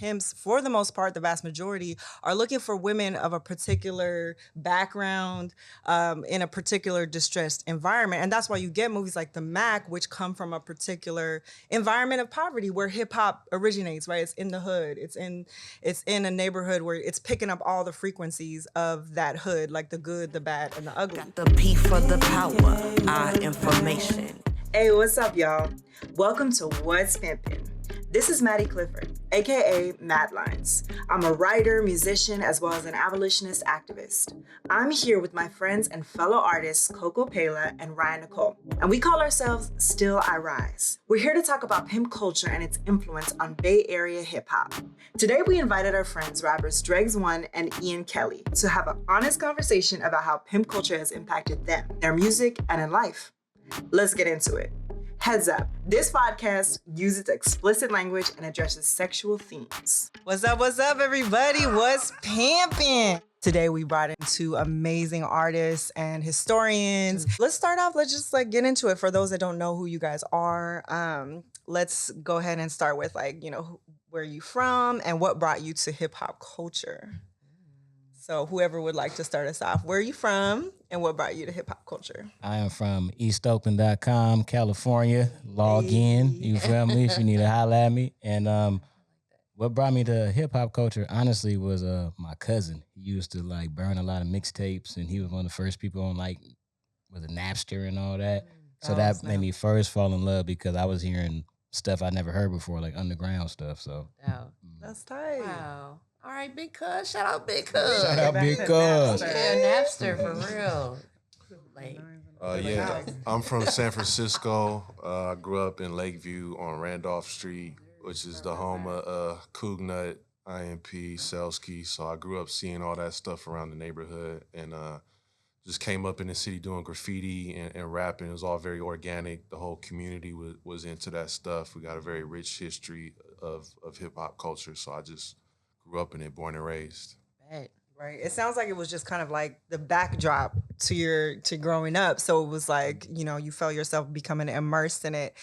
pimps, for the most part, the vast majority, are looking for women of a particular background, in a particular distressed environment. And that's why you get movies like The Mac, which come from a particular environment of poverty where hip hop originates, right? It's in the hood. It's in a neighborhood where it's picking up all the frequencies of that hood, like the good, the bad, and the ugly. Got the P for the power, our information. Hey, what's up, y'all? Welcome to What's Pimpin'. This is Maddy Clifford, a.k.a. Madlines. I'm a writer, musician, as well as an abolitionist activist. I'm here with my friends and fellow artists, Coco Peila and RyanNicole, and we call ourselves Still I Rise. We're here to talk about pimp culture and its influence on Bay Area hip-hop. Today, we invited our friends, rappers Dregs One and Ian Kelly, to have an honest conversation about how pimp culture has impacted them, their music, and in life. Let's get into it. Heads up, this podcast uses explicit language and addresses sexual themes. What's up, everybody? What's pimpin'? Today, we brought in two amazing artists and historians. Let's start off, let's just get into it. For those that don't know who you guys are, let's go ahead and start with where are you from and what brought you to hip hop culture? So whoever would like to start us off, where are you from and what brought you to hip hop culture? I am from EastOakland.com, California. Log in, you feel me? If you need to holler at me. And what brought me to hip hop culture, honestly, was my cousin. He used to burn a lot of mixtapes, and he was one of the first people on with a Napster and all that. So that made me first fall in love because I was hearing stuff I never heard before, like underground stuff. So That's tight. Wow. All right, Big Cuz. Shout out Big Cuz. Shout out Big Cuz. Yeah, Napster for real. I'm from San Francisco. I grew up in Lakeview on Randolph Street, which is the home of Cougnut, IMP, Selsky. So I grew up seeing all that stuff around the neighborhood and just came up in the city doing graffiti and rapping. It was all very organic. The whole community was into that stuff. We got a very rich history of hip-hop culture, so I just grew up in it, born and raised. Right. It sounds like it was just kind of like the backdrop to growing up. So it was you felt yourself becoming immersed in it.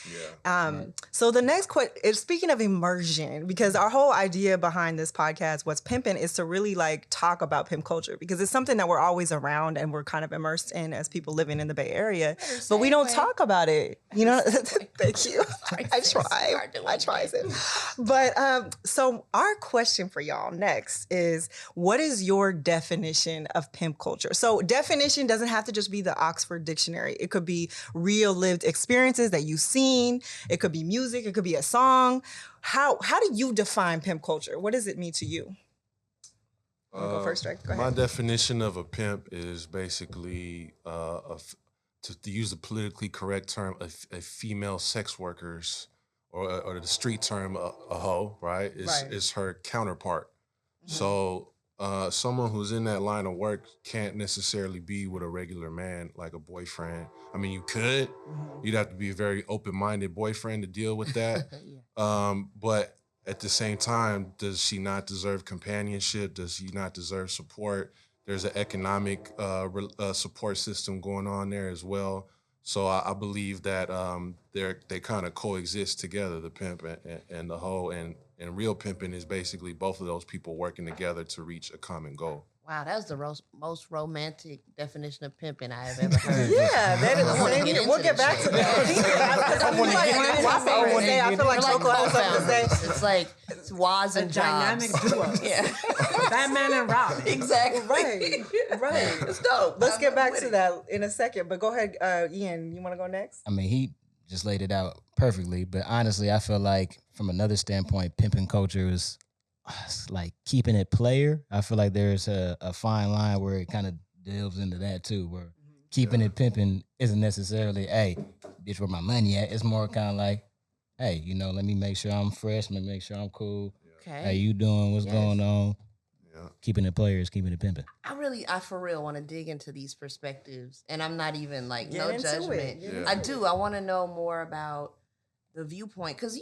Yeah. So the next question, speaking of immersion, because our whole idea behind this podcast, What's Pimpin', is to really talk about pimp culture because it's something that we're always around and we're kind of immersed in as people living in the Bay Area, but we don't talk about it. You know, thank you. I try. But so our question for y'all next is, what is your definition of pimp culture? So definition doesn't have to just be the Oxford Dictionary. It could be real lived experiences that you've seen. It could be music. It could be a song. How do you define pimp culture? What does it mean to you? Go first, Drake. Go ahead. My definition of a pimp is basically, to use the politically correct term, a female sex worker's, or the street term, a hoe, right? Is her counterpart. Mm-hmm. So someone who's in that line of work can't necessarily be with a regular man, like a boyfriend. I mean, you could. Mm-hmm. You'd have to be a very open-minded boyfriend to deal with that. But at the same time, does she not deserve companionship? Does she not deserve support? There's an economic support system going on there as well. So I believe that they kind of coexist together, the pimp and the hoe, and real pimping is basically both of those people working together to reach a common goal. Wow, that was the most romantic definition of pimping I have ever heard. Yeah, that is the same here. We'll get back to that. I feel like Coco has something to say. It's like Waz and Jobs. Dynamic duo. Yeah. Batman and Robin. Exactly. Right. It's dope. Let's get back to that in a second. But go ahead, Ian, you want to go next? I mean, he just laid it out perfectly. But honestly, I feel like from another standpoint, pimping culture is like keeping it player. I feel like there's a fine line where it kind of delves into that too, where keeping it pimping isn't necessarily, hey, bitch, where my money at? It's more kind of like, hey, let me make sure I'm fresh, let me make sure I'm cool. Okay. How you doing? What's going on? Yeah. Keeping it player is keeping it pimping. I for real want to dig into these perspectives, and I'm not even no judgment. Yeah. I do. I want to know more about the viewpoint, because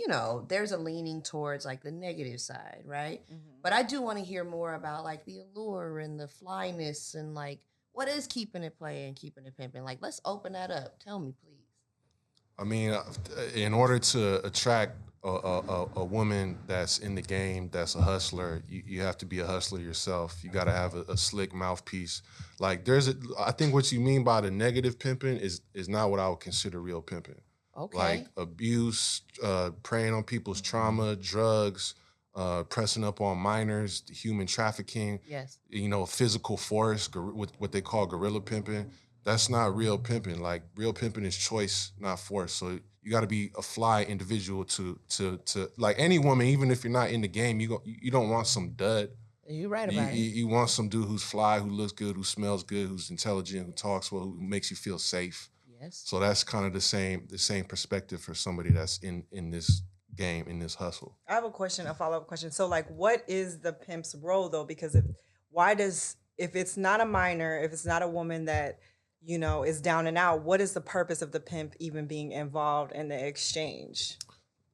there's a leaning towards the negative side, right? Mm-hmm. But I do want to hear more about the allure and the flyness and what is keeping it playing and keeping it pimping. Let's open that up. Tell me, please. I mean, in order to attract a woman that's in the game, that's a hustler, you have to be a hustler yourself. You got to have a slick mouthpiece. Like I think what you mean by the negative pimping is not what I would consider real pimping. Okay. Like abuse, preying on people's trauma, drugs, pressing up on minors, human trafficking. Yes. Physical force, what they call guerrilla pimping. That's not real pimping. Like real pimping is choice, not force. So you got to be a fly individual to like any woman, even if you're not in the game, you don't want some dud. You're right about it. You want some dude who's fly, who looks good, who smells good, who's intelligent, who talks well, who makes you feel safe. Yes. So that's kind of the same perspective for somebody that's in this game, in this hustle. I have a follow-up question. So like, what is the pimp's role though? Because if it's not a minor, if it's not a woman that, is down and out, what is the purpose of the pimp even being involved in the exchange?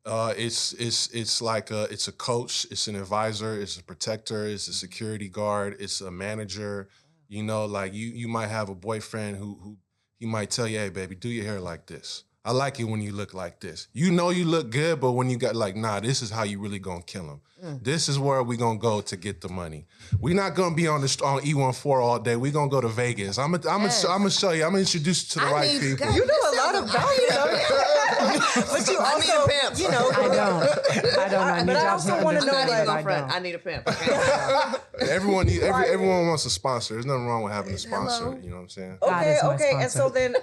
It's like it's a coach, it's an advisor, it's a protector, it's a security guard, it's a manager. Like you might have a boyfriend who he might tell you, hey baby, do your hair like this. I like it when you look like this. You look good, but when you got like, nah, this is how you really gonna kill him. This is where we gonna go to get the money. We not gonna be on E14 all day. We gonna go to Vegas. I'm gonna show you. I'm gonna introduce you to the right people. You know a lot about it, but you I need also, a pimp. I don't. I need but I y'all also to wanna know, understand like- that I don't. I need a pimp. Okay? Everyone wants a sponsor. There's nothing wrong with having a sponsor. Hello? You know what I'm saying? God is my Okay. And so sponsor. then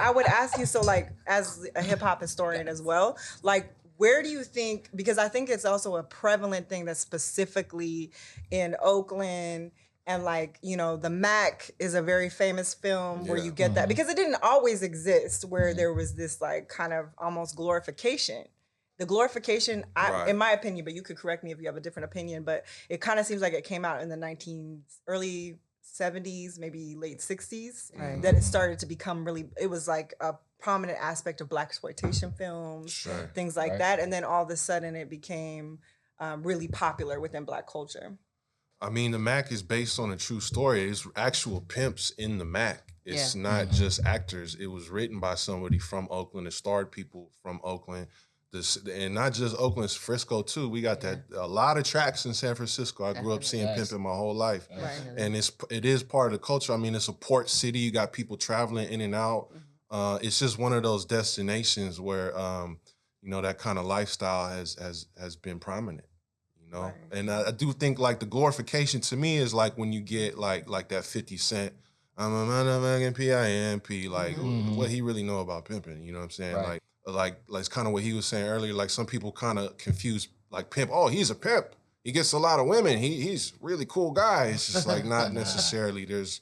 I would ask you, so like as a hip hop historian as well, like where do you think, because I think it's also a prevalent thing that's specifically in Oakland, and like, the Mac is a very famous film where Yeah. you get that, because it didn't always exist, where there was this like kind of almost glorification. The glorification, Right. in my opinion, but you could correct me if you have a different opinion, but it kind of seems like it came out in the early 70s, maybe late 60s, Right. that it started to become it was like a prominent aspect of blaxploitation films, Sure. things like Right. that. And then all of a sudden it became really popular within Black culture. I mean, the Mac is based on a true story. It's actual pimps in the Mac. It's Yeah. not just actors. It was written by somebody from Oakland. It starred people from Oakland. And not just Oakland, it's Frisco too. We got a lot of tracks in San Francisco. I grew up seeing Yes. pimping my whole life. Right. And it is part of the culture. I mean, it's a port city. You got people traveling in and out. It's just one of those destinations where that kind of lifestyle has been prominent. Right. And I do think like the glorification to me is like when you get like that 50 Cent, I'm a motherfucking P.I.M.P. Like what he really know about pimping. You know what I'm saying? Right. Like it's kind of what he was saying earlier. Like some people kind of confuse like pimp. Oh, he's a pimp. He gets a lot of women. He's a really cool guy. It's just like not necessarily. There's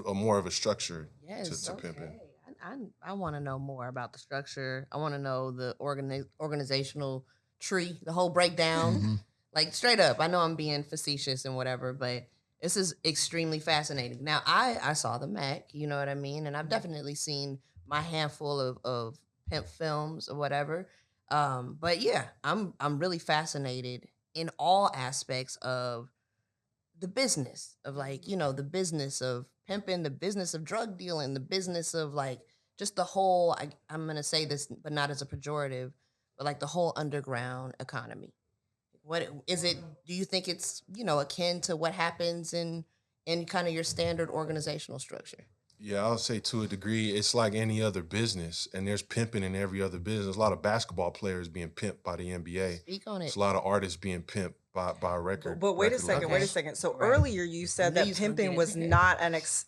a more of a structure to pimping. I want to know more about the structure. I want to know the organizational tree, the whole breakdown. Like straight up, I know I'm being facetious and whatever, but this is extremely fascinating. Now, I saw the Mac, you know what I mean? And I've definitely seen my handful of pimp films or whatever. But yeah, I'm really fascinated in all aspects of the business of like, the business of pimping, the business of drug dealing, the business of like just the whole, I'm going to say this, but not as a pejorative, but like the whole underground economy. What is it? Do you think it's, akin to what happens in kind of your standard organizational structure? Yeah, I'll say to a degree, it's like any other business, and there's pimping in every other business. There's a lot of basketball players being pimped by the NBA. Speak on it. There's a lot of artists being pimped by a record. But wait a record second, labels. wait a second. So Right. earlier you said knew that you was gonna pimping get was it. not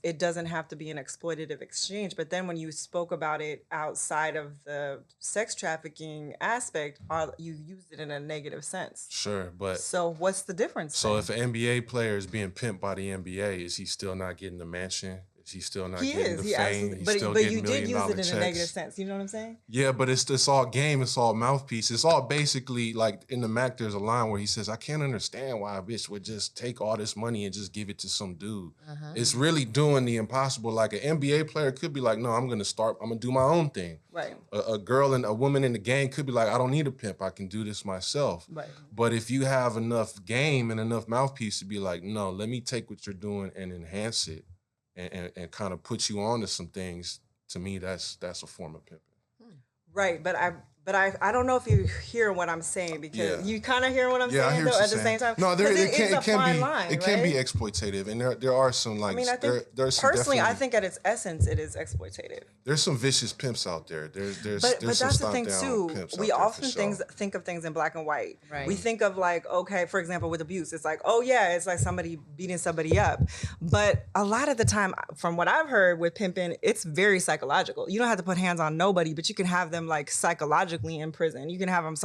it doesn't have to be an exploitative exchange. But then when you spoke about it outside of the sex trafficking aspect, you used it in a negative sense. Sure, but So what's the difference? so then? if an NBA player is being pimped by the NBA, is he still not getting the mansion? Is he still not he getting is, the he fame? absolutely, He's but still but getting you did use $1 million it in checks. a negative sense. You know what I'm saying? Yeah, but it's all game. It's all mouthpiece. It's all basically like in the Mac. There's a line where he says, "I can't understand why a bitch would just take all this money and just give it to some dude." It's really doing the impossible. Like an NBA player could be like, "No, I'm gonna do my own thing." Right. A girl and a woman in the game could be like, "I don't need a pimp. I can do this myself." Right. But if you have enough game and enough mouthpiece to be like, "No, let me take what you're doing and enhance it." And kind of put you on to some things, to me, that's a form of pimping. Right, but But I don't know if you hear what I'm saying because you kind of hear what I'm I saying hear though what at you're the saying. same time. No, it can be line, it can be exploitative, and there are some like. I mean, I think personally, I think at its essence, it is exploitative. There's some vicious pimps out there. There's but some that's the stomp thing down too. pimps We out there often for sure. think of things in black and white. Right. We think of like, okay, for example, with abuse, it's like, oh yeah, it's like somebody beating somebody up. But a lot of the time, from what I've heard with pimping, it's very psychological. You don't have to put hands on nobody, but you can have them like psychologically in prison. You can have them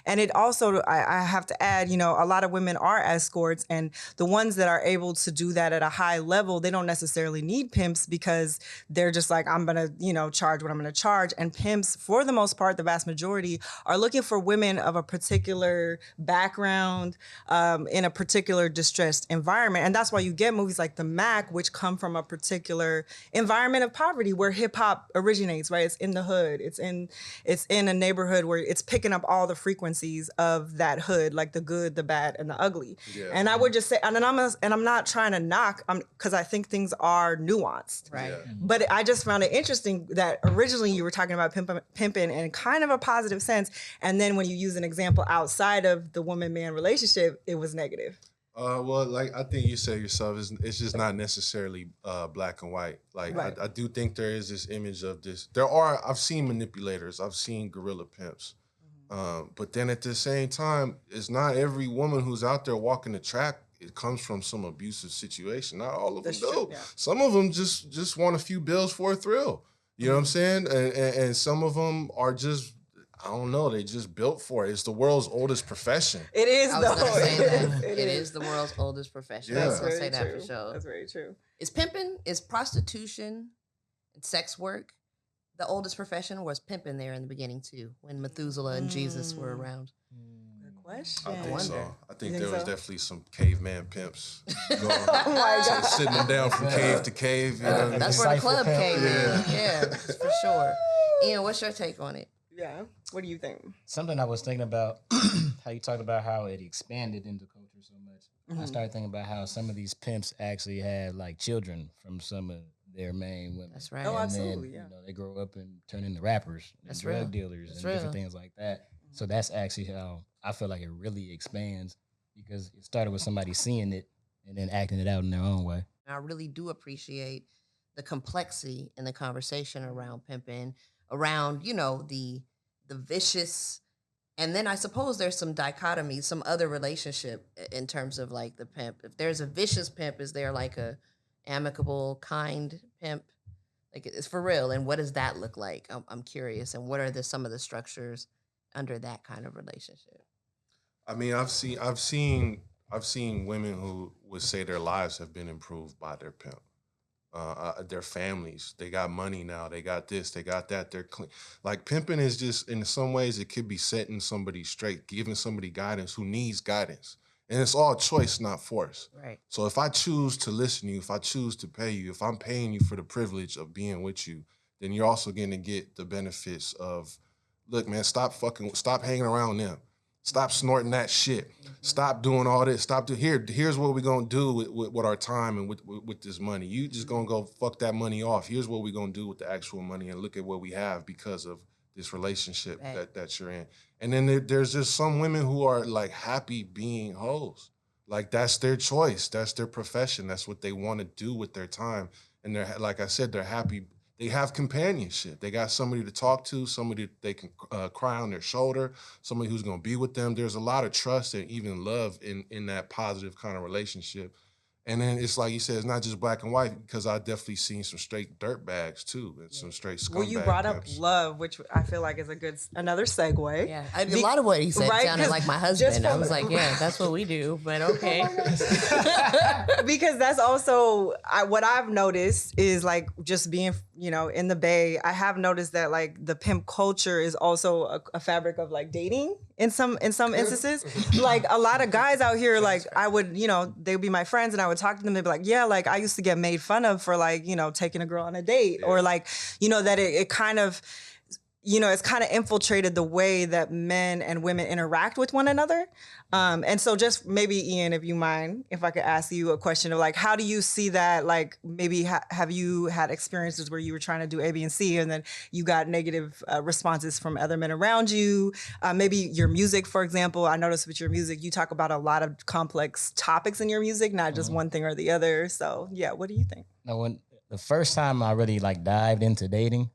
and it also, I have to add, you know, a lot of women are escorts, and the ones that are able to do that at a high level, they don't necessarily need pimps because they're just like, I'm gonna, you know, charge what I'm gonna charge. And pimps, for the most part, the vast majority, are looking for women of a particular background, in a particular distressed environment. And that's why you get movies like The Mac, which come from a particular environment of poverty where hip hop originates, right? It's in the hood. It's in a neighborhood where it's picking up all the frequencies of that hood, like the good, the bad, and the ugly. Yeah. And I would just say, and I'm not trying to knock, because I think things are nuanced. Right. Yeah. But I just found it interesting that originally you were talking about pimping in kind of a positive sense, and then when you use an example outside of the woman-man relationship, it was negative. Well, like I think you said yourself, it's just not necessarily black and white. Like Right. I do think there is this image of this. I've seen manipulators, I've seen gorilla pimps, but then at the same time, it's not every woman who's out there walking the track. It comes from some abusive situation. Not all of them do. Yeah. Some of them just want a few bills for a thrill. You know what I'm saying? And some of them are just, I don't know, they just built for it. It's the world's oldest profession. It is, I was though. gonna say that. It is the world's oldest profession. Yeah. I was gonna That's say very that true. for sure. That's very true. Is pimping, is prostitution and sex work the oldest profession, or was pimping there in the beginning too, when Methuselah and Jesus were around? Good question. I think so. I think there was definitely some caveman pimps going, Oh my God. sitting them down from cave to cave. You know what I mean? That's where the club came in. Yeah. Yeah, for sure. Ian, what's your take on it? Yeah. What do you think? Something I was thinking about, how you talked about how it expanded into culture so much. I started thinking about how some of these pimps actually had like children from some of their main women. That's right. Oh, And absolutely, then, yeah. you know, they grow up and turn into rappers, and That's drug real. dealers, That's and real. different things like that. So that's actually how I feel like it really expands, because it started with somebody seeing it and then acting it out in their own way. I really do appreciate the complexity in the conversation around pimping, around, you know, the vicious, and then I suppose there's some dichotomy, some other relationship in terms of like the pimp. If there's a vicious pimp, is there like a amicable, kind pimp? Like, it's for real. And what does that look like? I'm curious. And what are some of the structures under that kind of relationship? I mean, I've seen women who would say their lives have been improved by their pimp. Their families, they got money now, they got this, they got that, they're clean. Like, pimping is just, in some ways, it could be setting somebody straight, giving somebody guidance who needs guidance. And it's all choice, not force. Right. So if I choose to listen to you, if I choose to pay you, if I'm paying you for the privilege of being with you, then you're also going to get the benefits of, look, man, stop hanging around them. Stop snorting that shit. Stop doing all this. Here's what we're going to do with our time and with this money. You just going to go fuck that money off. Here's what we're going to do with the actual money, and look at what we have because of this relationship that you're in. And then there's just some women who are like happy being hoes. Like, that's their choice. That's their profession. That's what they want to do with their time. And they're, like I said, they're happy. They have companionship. They got somebody to talk to, somebody they can cry on their shoulder, somebody who's going to be with them. There's a lot of trust and even love in that positive kind of relationship. And then it's like you said, it's not just black and white, because I definitely seen some straight dirt bags too, and some straight scumbag. Well, you brought up pimps. love, which I feel like is another segue. Yeah, a lot of what he said sounded like my husband. I was like, yeah, that's what we do, but okay. Because that's also what I've noticed is, like, just being, you know, in the Bay, I have noticed that like the pimp culture is also a fabric of like dating in some instances. Like, a lot of guys out here, like, I would, you know, they would be my friends and I would talk to them. They'd be like, yeah, like, I used to get made fun of for, like, you know, taking a girl on a date, or like, you know, that it kind of, it's kind of infiltrated the way that men and women interact with one another. And so just maybe, Ian, if you mind, if I could ask you a question of like, how do you see that? Like maybe have you had experiences where you were trying to do A, B, and C, and then you got negative responses from other men around you? Maybe your music, for example. I noticed with your music, you talk about a lot of complex topics in your music, not just one thing or the other. So yeah, what do you think? Now, when the first time I really like dived into dating,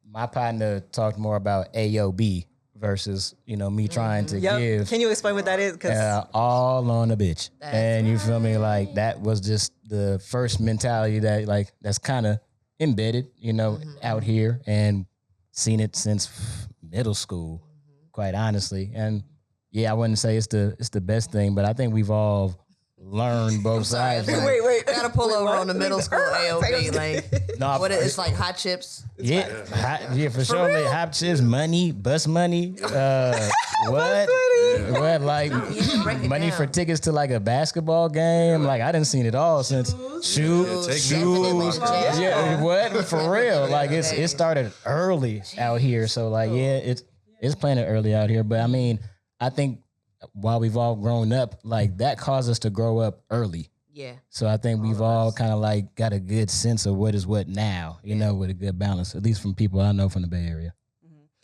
my partner talked more about AOB versus, me trying to give. Can you explain what that is? All on a bitch. And you feel me? Like that was just the first mentality that like, that's kind of embedded, out here, and seen it since middle school, quite honestly. And yeah, I wouldn't say it's the best thing, but I think we've all learned both sides. Like, wait. I gotta pull over on the middle school AOB. Like, no, it's like hot chips. Yeah, for sure. Like hot chips, money, bus money. What? What? Like money for tickets to like a basketball game? Like I didn't seen it all since shoes. Yeah, what? For real? Like it started early out here. So like it's playing it early out here. But I mean, I think while we've all grown up, like that caused us to grow up early. Yeah. So I think we've all kind of like got a good sense of what is what now, with a good balance, at least from people I know from the Bay Area.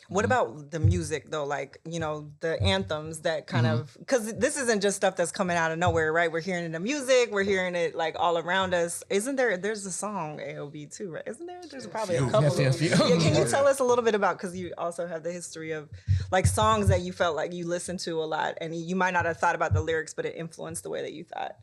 What about the music though? Like, the anthems that kind of, because this isn't just stuff that's coming out of nowhere, right? We're hearing it in the music, we're hearing it like all around us. There's a song AOB too, right? Isn't there? There's probably a couple. Yeah, can you tell us a little bit about, because you also have the history of like songs that you felt like you listened to a lot and you might not have thought about the lyrics, but it influenced the way that you thought.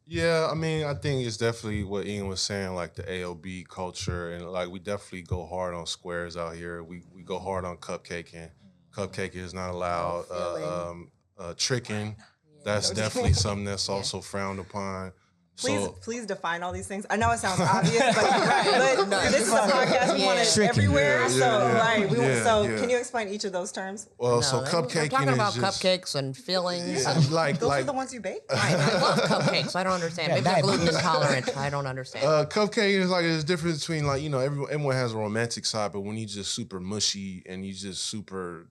Yeah, I mean, I think it's definitely what Ian was saying, like the AOB culture, and like we definitely go hard on squares out here. We go hard on cupcaking. Cupcaking is not allowed. Tricking, that's definitely something that's also frowned upon. Please define all these things. I know it sounds obvious, but this is a podcast. We want it everywhere. Can you explain each of those terms? Well, cupcaking we're talking about just cupcakes and fillings. Yeah, those are the ones you bake? Right, I love cupcakes. I don't understand. Maybe I'm gluten intolerant. I don't understand. Cupcaking is like there's a difference between like everyone has a romantic side, but when you just super mushy and you just super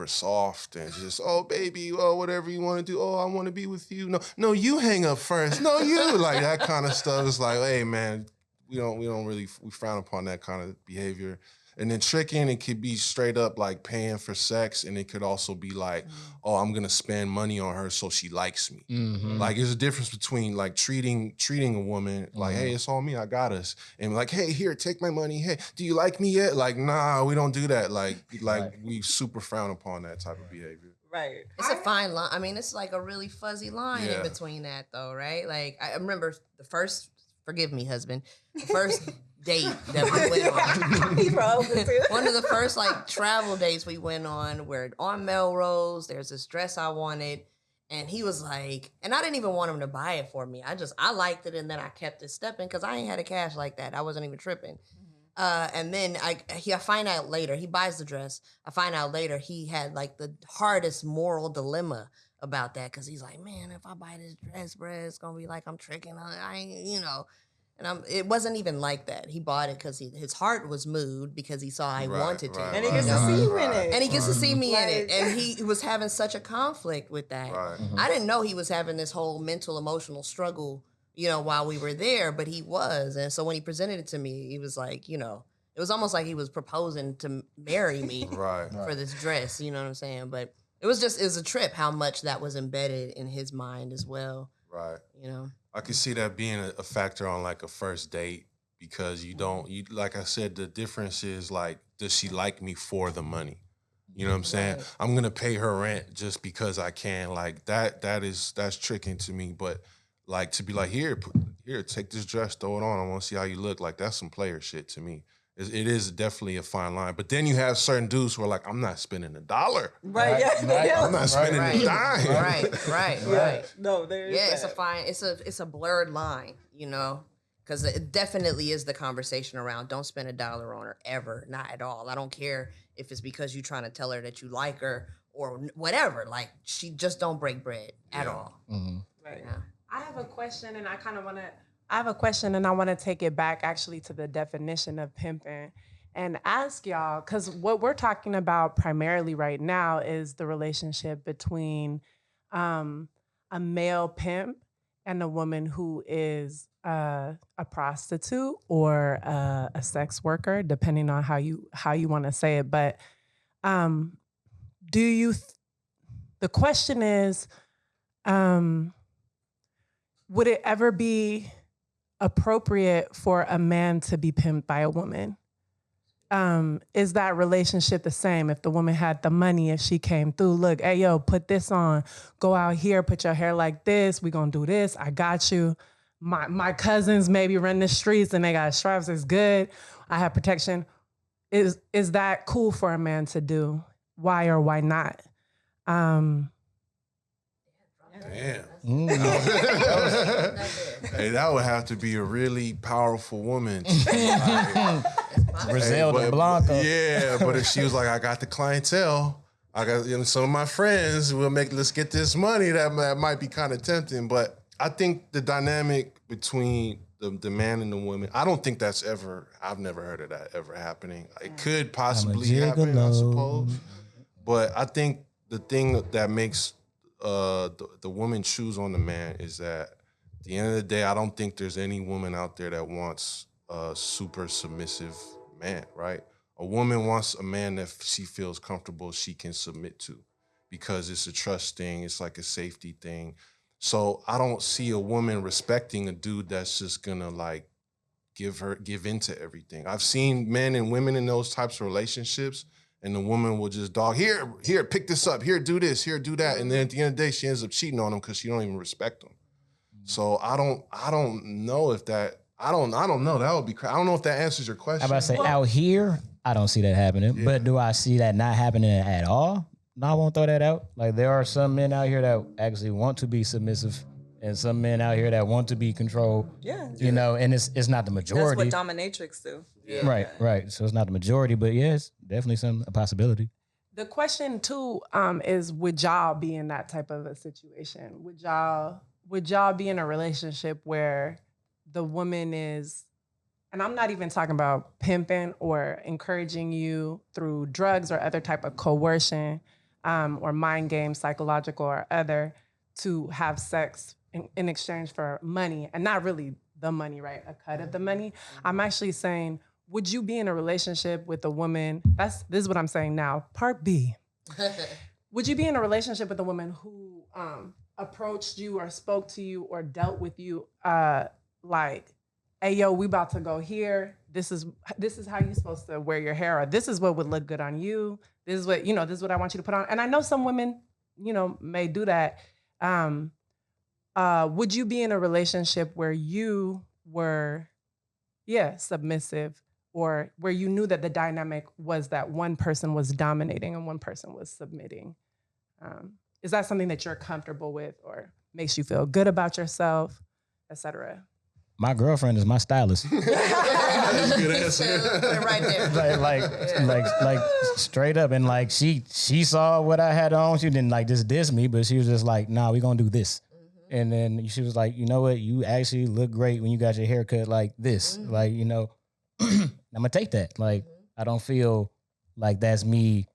soft and just, oh baby, oh whatever you want to do, oh I want to be with you. No, you hang up first. No, you like that kind of stuff. It's like, hey man, we frown upon that kind of behavior. And then tricking, it could be straight up like paying for sex, and it could also be like, oh, I'm gonna spend money on her so she likes me. Like there's a difference between like treating a woman like, hey, it's on me, I got us, and like, hey, here, take my money. Hey, do you like me yet? Like, nah, we don't do that. Like we super frown upon that type of behavior. Right. It's a fine line. I mean, it's like a really fuzzy line in between that though, right? Like I remember the first, forgive me, husband, the first date that we went on. One of the first like travel dates we went on, we're on Melrose, there's this dress I wanted, and he was like, and I didn't even want him to buy it for me. I liked it, and then I kept it stepping because I ain't had a cash like that. I wasn't even tripping. And then I find out later, he buys the dress. I find out later he had like the hardest moral dilemma about that, because he's like, man, if I buy this dress, bruh, it's gonna be like I'm tricking. I ain't, And it wasn't even like that. He bought it because his heart was moved because he saw I wanted to. And he gets to see you in it. And he gets to see me in it. And he was having such a conflict with that. Right. I didn't know he was having this whole mental, emotional struggle, while we were there, but he was. And so when he presented it to me, he was like, it was almost like he was proposing to marry me for this dress, you know what I'm saying? But it was a trip how much that was embedded in his mind as well. Right. I can see that being a factor on like a first date, because you like I said, the difference is like, does she like me for the money? You know what I'm saying? Right. I'm gonna pay her rent just because I can. Like that's tricking to me. But like to be like, here, take this dress, throw it on. I want to see how you look. Like that's some player shit to me. It is definitely a fine line. But then you have certain dudes who are like, I'm not spending $1. Right. Yeah. I'm not spending a dime. Right. No, there is. Yeah, it's a blurred line, because it definitely is the conversation around don't spend $1 on her ever, not at all. I don't care if it's because you're trying to tell her that you like her or whatever. Like she just don't break bread at all. Mm-hmm. Right. Yeah. I have a question, and I want to take it back actually to the definition of pimping. and ask y'all, because what we're talking about primarily right now is the relationship between a male pimp and a woman who is a prostitute or a sex worker, depending on how you want to say it. But the question is, would it ever be appropriate for a man to be pimped by a woman? Is that relationship the same? If the woman had the money, if she came through, look, hey, yo, put this on, go out here, put your hair like this, we gonna do this, I got you. My cousins maybe run the streets and they got straps, it's good, I have protection. Is that cool for a man to do? Why or why not? Damn. Hey, that would have to be a really powerful woman. Griselda Blanco. Yeah, but if she was like, I got the clientele, I got some of my friends, let's get this money, that might be kind of tempting. But I think the dynamic between the man and the woman, I don't think I've never heard of that ever happening. It could possibly happen, I suppose. But I think the thing that makes the woman choose on the man is that at the end of the day, I don't think there's any woman out there that wants a super submissive man, right? A woman wants a man that she feels comfortable she can submit to, because it's a trust thing, it's like a safety thing. So I don't see a woman respecting a dude that's just gonna like give into everything. I've seen men and women in those types of relationships, and the woman will just dog, here, pick this up, here, do this, here, do that. And then at the end of the day, she ends up cheating on him because she don't even respect him. So I don't know if that, I don't know. That would be crazy. I don't know if that answers your question. I'm about to say, out here, I don't see that happening. Yeah. But do I see that not happening at all? No, I won't throw that out. Like, there are some men out here that actually want to be submissive, and some men out here that want to be controlled. Yeah. You know, and it's not the majority. That's what dominatrix do. Yeah. Right. So it's not the majority, but yeah, it's definitely a possibility. The question too is, would y'all be in that type of a situation? Would y'all be in a relationship where the woman is, and I'm not even talking about pimping or encouraging you through drugs or other type of coercion or mind games, psychological or other, to have sex in exchange for money, and not really the money, right? A cut of the money. I'm actually saying, would you be in a relationship with a woman? This is what I'm saying now. Part B. Would you be in a relationship with a woman who approached you or spoke to you or dealt with you like, hey, yo, we about to go here. This is how you're supposed to wear your hair, or this is what would look good on you. This is what I want you to put on. And I know some women, may do that. Would you be in a relationship where you were, submissive, or where you knew that the dynamic was that one person was dominating and one person was submitting? Is that something that you're comfortable with or makes you feel good about yourself, et cetera? My girlfriend is my stylist. That's a good answer. Put it right there. Like straight up, and like she saw what I had on. She didn't like just diss me, but she was just like, "Nah, we gonna do this." Mm-hmm. And then she was like, "You know what? You actually look great when you got your hair cut like this. Mm-hmm. Like, I'm gonna take that. Like, I don't feel like that's me.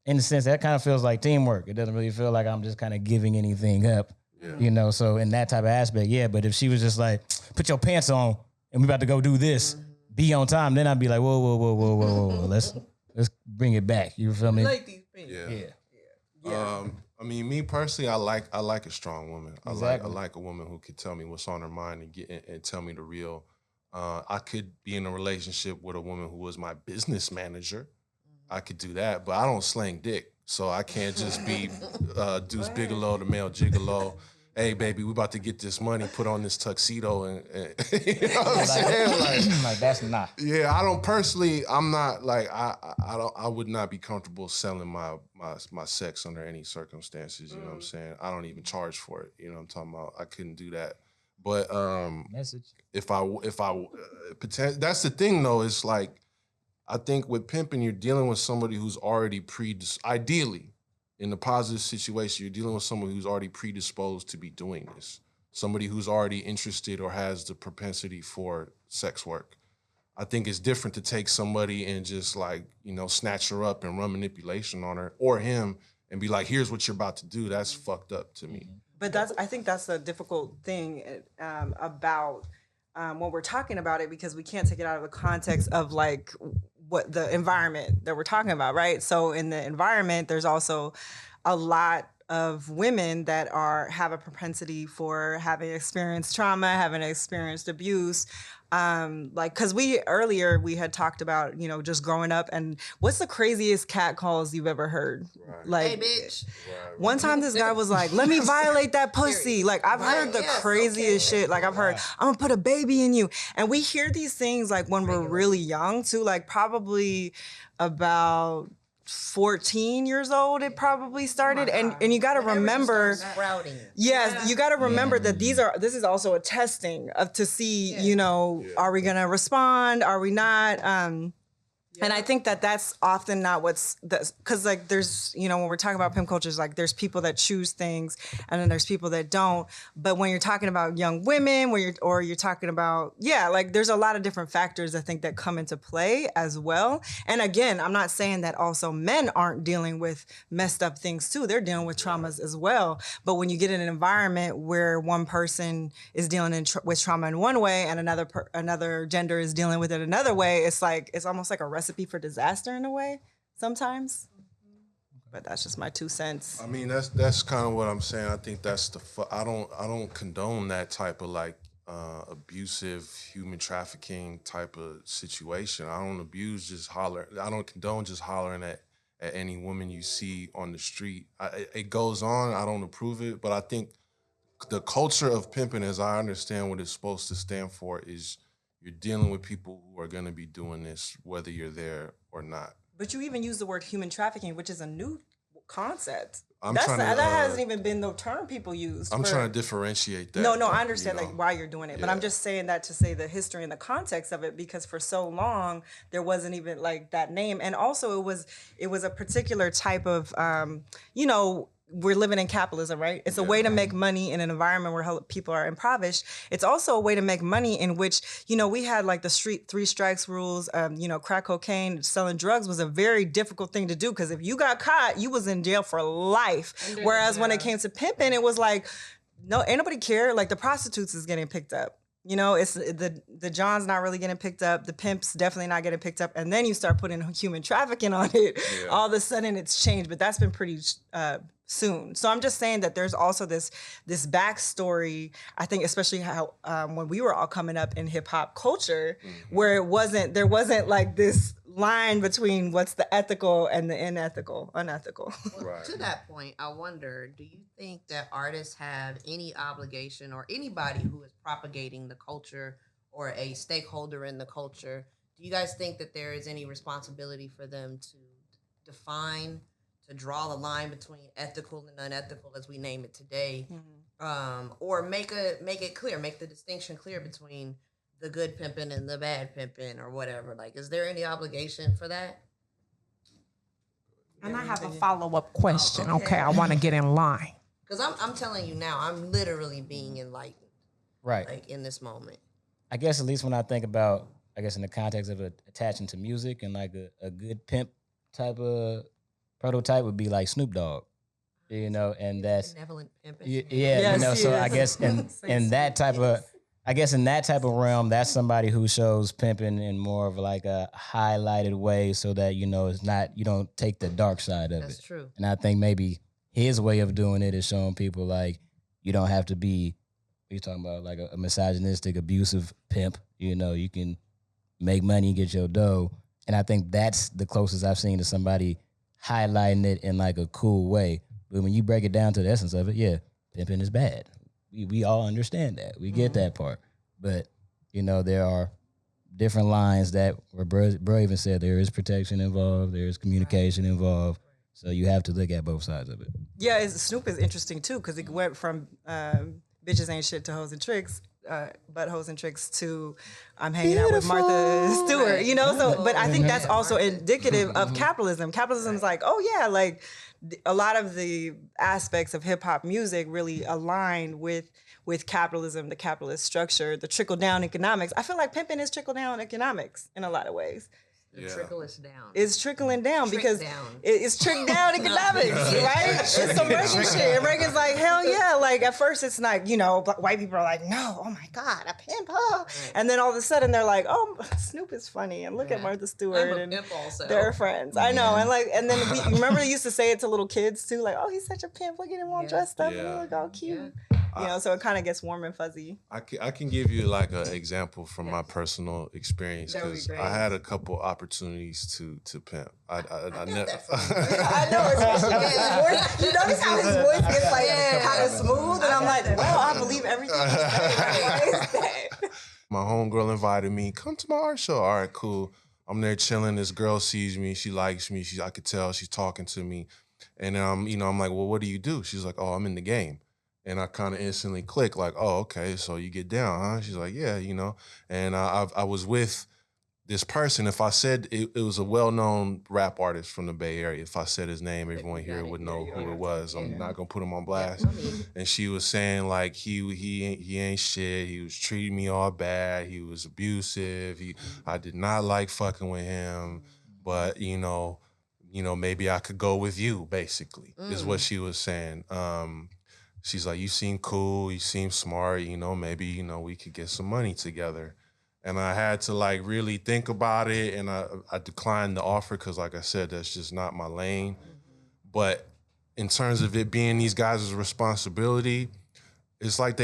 In the sense that kind of feels like teamwork. It doesn't really feel like I'm just kind of giving anything up." Yeah. So in that type of aspect, yeah. But if she was just like, put your pants on and we about to go do this, be on time, then I'd be like, whoa. Let's bring it back. You feel me? I like these things. Yeah. I mean, me personally, I like a strong woman. Exactly. I like a woman who could tell me what's on her mind and tell me the real. I could be in a relationship with a woman who was my business manager. I could do that, but I don't slang dick. So I can't just be Deuce Bigelow, the male gigolo. Hey, baby, we about to get this money, put on this tuxedo, and you know what I'm saying? Like, that's not. Yeah, I'm not like, I would not be comfortable selling my sex under any circumstances, you know what I'm saying? I don't even charge for it, you know what I'm talking about? I couldn't do that. But if I that's the thing though, it's like, I think with pimping, you're dealing with somebody who's already ideally, in a positive situation, you're dealing with someone who's already predisposed to be doing this. Somebody who's already interested or has the propensity for sex work. I think it's different to take somebody and just like, snatch her up and run manipulation on her or him and be like, here's what you're about to do. That's fucked up to me. But I think that's a difficult thing about when we're talking about it, because we can't take it out of the context of like what the environment that we're talking about, right? So in the environment, there's also a lot of women that have a propensity for having experienced trauma, having experienced abuse. Cause earlier we had talked about, just growing up, and what's the craziest cat calls you've ever heard? Right. Like, hey, bitch. Right. One time this guy was like, let me violate that pussy. Like, I've heard the craziest shit. Like, I've heard, I'm gonna put a baby in you. And we hear these things like when we're really young too, like probably about 14 years old it probably started. And you gotta remember, yes, you gotta remember that this is also a testing to see, are we gonna respond? Are we not? And I think that's often not because like there's, when we're talking about pimp cultures, like there's people that choose things and then there's people that don't. But when you're talking about young women, you're talking about, like there's a lot of different factors I think that come into play as well. And again, I'm not saying that also men aren't dealing with messed up things too. They're dealing with traumas as well. But when you get in an environment where one person is dealing with trauma in one way and another gender is dealing with it another way, it's almost like a recipe for disaster in a way sometimes. But that's just my 2 cents. I mean, that's kind of what I'm saying. I think that's I don't condone that type of like abusive human trafficking type of situation. I don't condone just hollering at any woman you see on the street. It goes on. I don't approve it, but I think the culture of pimping, as I understand what it's supposed to stand for, is you're dealing with people who are going to be doing this, whether you're there or not. But you even use the word human trafficking, which is a new concept. That hasn't even been the term people use. I'm trying to differentiate that. No, I understand like why you're doing it, but I'm just saying that to say the history and the context of it, because for so long there wasn't even like that name, and also it was a particular type of we're living in capitalism, right? It's a way to make money in an environment where people are impoverished. It's also a way to make money in which, we had like the street 3 strikes rules. Crack cocaine, selling drugs was a very difficult thing to do because if you got caught, you was in jail for life. Whereas when it came to pimping, it was like, no, ain't nobody care. Like the prostitutes is getting picked up. It's the John's not really getting picked up. The pimp's definitely not getting picked up. And then you start putting human trafficking on it. Yeah. All of a sudden it's changed, but that's been pretty soon. So I'm just saying that there's also this backstory, I think, especially how when we were all coming up in hip hop culture, where there wasn't like this line between what's the ethical and the unethical. Well, to that point, I wonder, do you think that artists have any obligation, or anybody who is propagating the culture or a stakeholder in the culture, do you guys think that there is any responsibility for them to define, to draw the line between ethical and unethical as we name it today, or make it clear, make the distinction clear between the good pimping and the bad pimping or whatever? Like, is there any obligation for that? And I have a follow-up question. Okay, I want to get in line. Because I'm telling you now, I'm literally being enlightened. Right. Like in this moment. I guess at least when I think about, in the context of attaching to music, and like a good pimp type of prototype would be like Snoop Dogg, and that's benevolent pimping. So I guess in that type of, in that type of realm, that's somebody who shows pimping in more of like a highlighted way, so that it's not, you don't take the dark side of it. That's true. And I think maybe his way of doing it is showing people like you don't have to be. He's talking about like a misogynistic, abusive pimp. You can make money, get your dough, and I think that's the closest I've seen to somebody highlighting it in like a cool way. But when you break it down to the essence of it, pimping is bad. We all understand that. We get that part. But, there are different lines that where bro even said there is protection involved, there is communication involved. So you have to look at both sides of it. Yeah, Snoop is interesting too, because it went from bitches ain't shit to hoes and tricks. buttholes and tricks to I'm hanging out with Martha Stewart, you know? So, but I think that's also indicative of capitalism. Capitalism is like, oh yeah, like a lot of the aspects of hip hop music really align with capitalism, the capitalist structure, the trickle down economics. I feel like pimping is trickle down economics in a lot of ways. Trickle us down. It's trickling down because down. It's tricked down economics, right? It's some Reagan shit. And Reagan's like, hell yeah. Like at first it's like, you know, white people are like, no, oh my God, a pimp, huh? Right. And then all of a sudden they're like, oh, Snoop is funny. And look at Martha Stewart and they're friends. I know. And then remember they used to say it to little kids too, like, oh, he's such a pimp. Look at him all dressed up and look all cute. You know, so it kind of gets warm and fuzzy. I can give you like an example from my personal experience because I had a couple opportunities to pimp. I never. I know, especially his voice. You notice how his voice gets like kind of smooth, and I'm like, wow, I believe everything he's saying. My homegirl invited me, come to my art show. All right, cool. I'm there chilling. This girl sees me. She likes me. I could tell she's talking to me, and you know, I'm like, well, what do you do? She's like, oh, I'm in the game. And I kind of instantly click, like, oh, okay, so you get down, huh? She's like, yeah, you know. And I was with this person. If I said it was a well-known rap artist from the Bay Area. If I said his name, everyone here would know who it was. I'm not gonna put him on blast. And she was saying like he ain't shit. He was treating me all bad. He was abusive. I did not like fucking with him. But you know, maybe I could go with you. Basically, is what she was saying. She's like, you seem cool, you seem smart, you know, maybe, you know, we could get some money together. And I had to like really think about it, and I declined the offer because like I said, that's just not my lane. But in terms of it being these guys' responsibility, it's like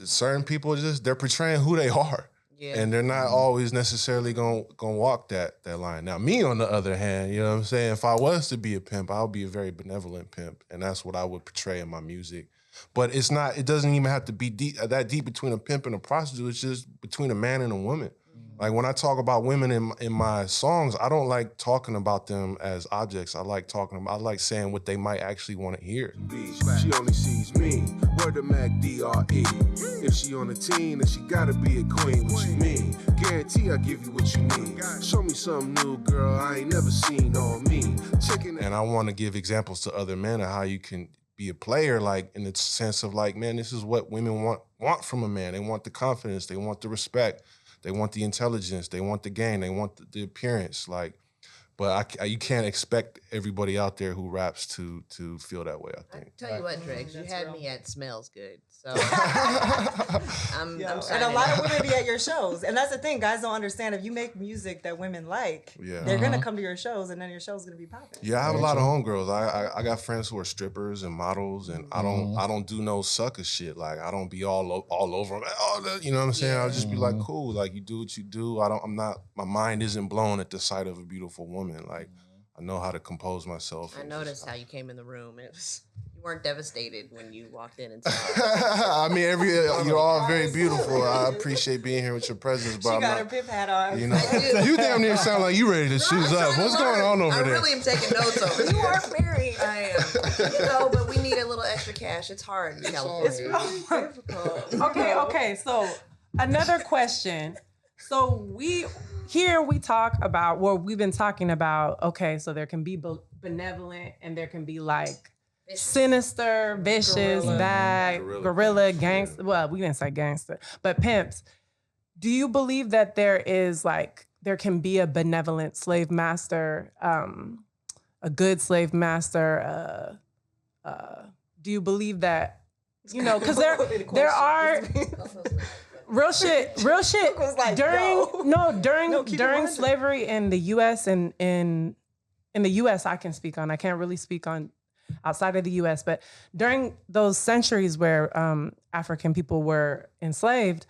certain people they're portraying who they are. Yeah. And they're not always necessarily gonna walk that line. Now, me on the other hand, you know what I'm saying? If I was to be a pimp, I would be a very benevolent pimp, and that's what I would portray in my music. But it's not. It doesn't even have to be that deep between a pimp and a prostitute. It's just between a man and a woman. Like when I talk about women in my songs, I don't like talking about them as objects. I like saying what they might actually want to hear. She only sees me. Word to Mac D-R-E. If she on a team, then she gotta be a queen. What you mean? Guarantee I give you what you need. Show me something new, girl. I ain't never seen on me. And I want to give examples to other men of how you can be a player, like in the sense of like, man, this is what women want from a man. They want the confidence. They want the respect. They want the intelligence. They want the game. They want the appearance. Like, but you can't expect everybody out there who raps to feel that way, I think. Tell you what, Dregs, you had me at smells good. So I'm and a lot of women be at your shows. And that's the thing, guys don't understand. If you make music that women like, they're gonna come to your shows, and then your show's gonna be popping. Yeah, I have a lot of homegirls. I got friends who are strippers and models, and I don't do no sucker shit. Like I don't be all over them. Oh, you know what I'm saying? I'll just be like, cool. Like you do what you do. My mind isn't blown at the sight of a beautiful woman. Like I know how to compose myself. I noticed how you came in the room. You weren't devastated when you walked in and saw I mean, you're all very beautiful. I appreciate being here with your presence. But she got her pimp hat on. You know, you damn near sound like you ready to shoes up. What's going on over there? I really am taking notes over here. You are married. I am. You know, but we need a little extra cash. It's hard in California. It's really difficult. Okay. So another question. So we've been talking about, okay, so there can be benevolent and there can be like sinister, vicious, bad, gorilla, gangster. Well, we didn't say gangster, but pimps. Do you believe that there can be a benevolent slave master, a good slave master? Do you believe that, you know, because there are... Real shit. Like, during slavery in the U.S. and in the U.S. I can speak on. I can't really speak on outside of the U.S. But during those centuries where African people were enslaved,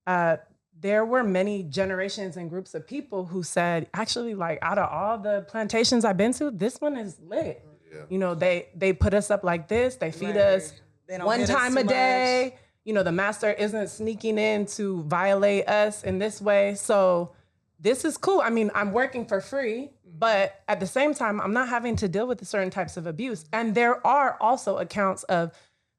there were many generations and groups of people who said, actually, like out of all the plantations I've been to, this one is lit. Yeah. You know, they put us up like this. They feed us one time a day. Much. You know, the master isn't sneaking in to violate us in this way. So this is cool. I mean, I'm working for free, but at the same time, I'm not having to deal with certain types of abuse. And there are also accounts of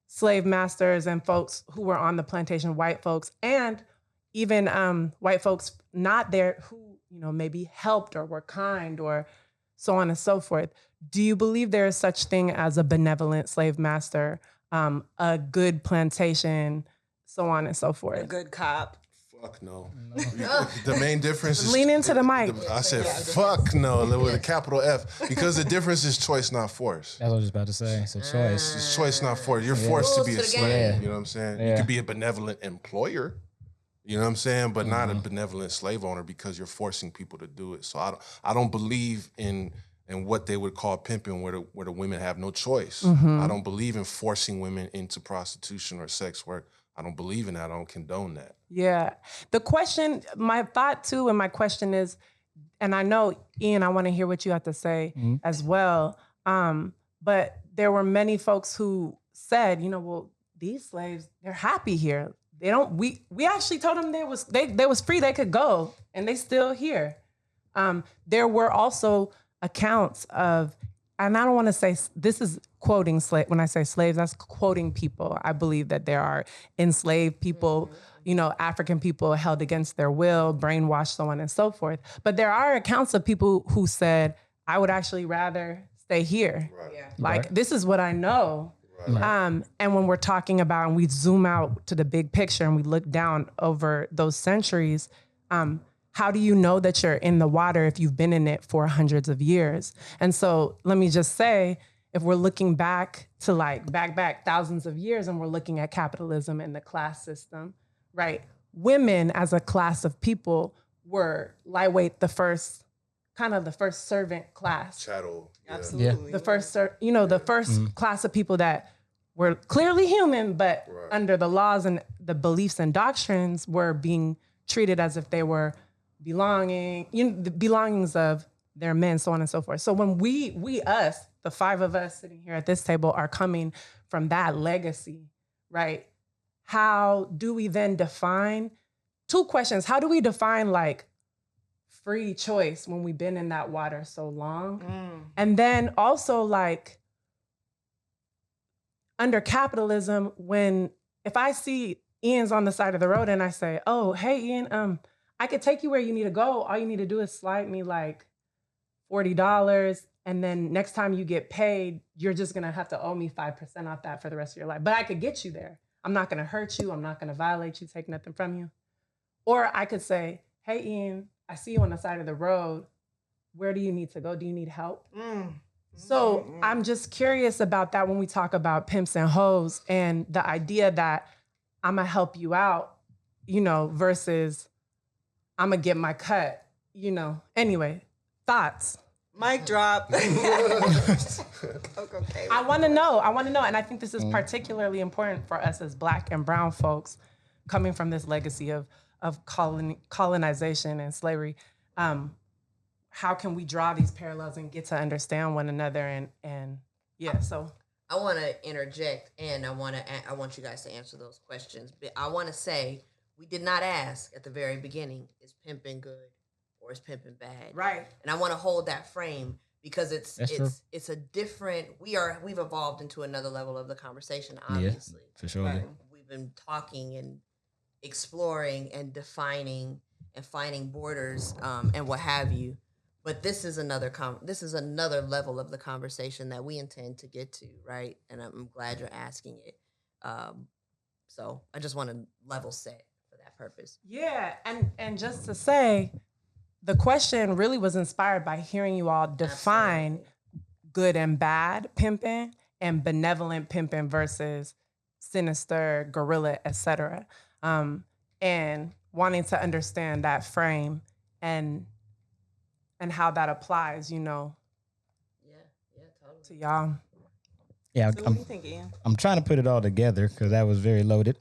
slave masters and folks who were on the plantation, white folks, and even white folks not there who, you know, maybe helped or were kind or so on and so forth. Do you believe there is such thing as a benevolent slave master, a good plantation, so on and so forth? A good cop. Fuck no. The main difference is... Lean into the mic. I said, fuck no, with a capital F. Because the difference is choice, not force. That's what I was about to say. It's a choice. It's choice, not force. You're forced to be a slave. game. You know what I'm saying? Yeah. You could be a benevolent employer. You know what I'm saying? But not a benevolent slave owner because you're forcing people to do it. So I don't believe in what they would call pimping, where the women have no choice. I don't believe in forcing women into prostitution or sex work. I don't believe in that. I don't condone that. Yeah. The question, my thought too, and my question is, and I know, Ian, I want to hear what you have to say as well. But there were many folks who said, you know, well, these slaves, they're happy here. They don't, we actually told them they was free, they could go, and they still here. There were also accounts of, and I don't want to say, this is quoting slave. When I say slaves, that's quoting people. I believe that there are enslaved people, you know, African people held against their will, brainwashed, so on and so forth. But there are accounts of people who said, I would actually rather stay here. Right. Yeah. Like, this is what I know. Right. And when we're talking about, and we zoom out to the big picture and we look down over those centuries, how do you know that you're in the water if you've been in it for hundreds of years? And so let me just say, if we're looking back to like back thousands of years and we're looking at capitalism and the class system, right? Women as a class of people were lightweight, the first servant class. Chattel. Yeah. Absolutely. The first, the first class of people that were clearly human, but under the laws and the beliefs and doctrines were being treated as if they were the belongings of their men, so on and so forth. So when us, the five of us sitting here at this table, are coming from that legacy, right? How do we then define, two questions, how do we define like free choice when we've been in that water so long? And then also like under capitalism, if I see Ian's on the side of the road and I say, oh, hey Ian, I could take you where you need to go. All you need to do is slide me like $40. And then next time you get paid, you're just gonna have to owe me 5% off that for the rest of your life. But I could get you there. I'm not gonna hurt you. I'm not gonna violate you, take nothing from you. Or I could say, hey Ian, I see you on the side of the road. Where do you need to go? Do you need help? So I'm just curious about that when we talk about pimps and hoes and the idea that I'm gonna help you out, versus I'm gonna get my cut, Anyway, thoughts? Mic drop. Okay. I want to know. And I think this is particularly important for us as Black and brown folks coming from this legacy of colonization and slavery. How can we draw these parallels and get to understand one another? And yeah, so. I want to interject, and I want you guys to answer those questions. But I want to say, we did not ask at the very beginning, is pimping good or is pimping bad? Right. And I want to hold that frame because it's a different, we've evolved into another level of the conversation, obviously. Yeah, for sure. Right? We've been talking and exploring and defining and finding borders and what have you. But this is another level of the conversation that we intend to get to, right? And I'm glad you're asking it. So I just want to level set for that purpose. Yeah, and just to say, the question really was inspired by hearing you all define good and bad pimping and benevolent pimping versus sinister, guerrilla, etc. And wanting to understand that frame and how that applies, totally. to y'all. Yeah, So what do you think, Ian? I'm trying to put it all together because that was very loaded.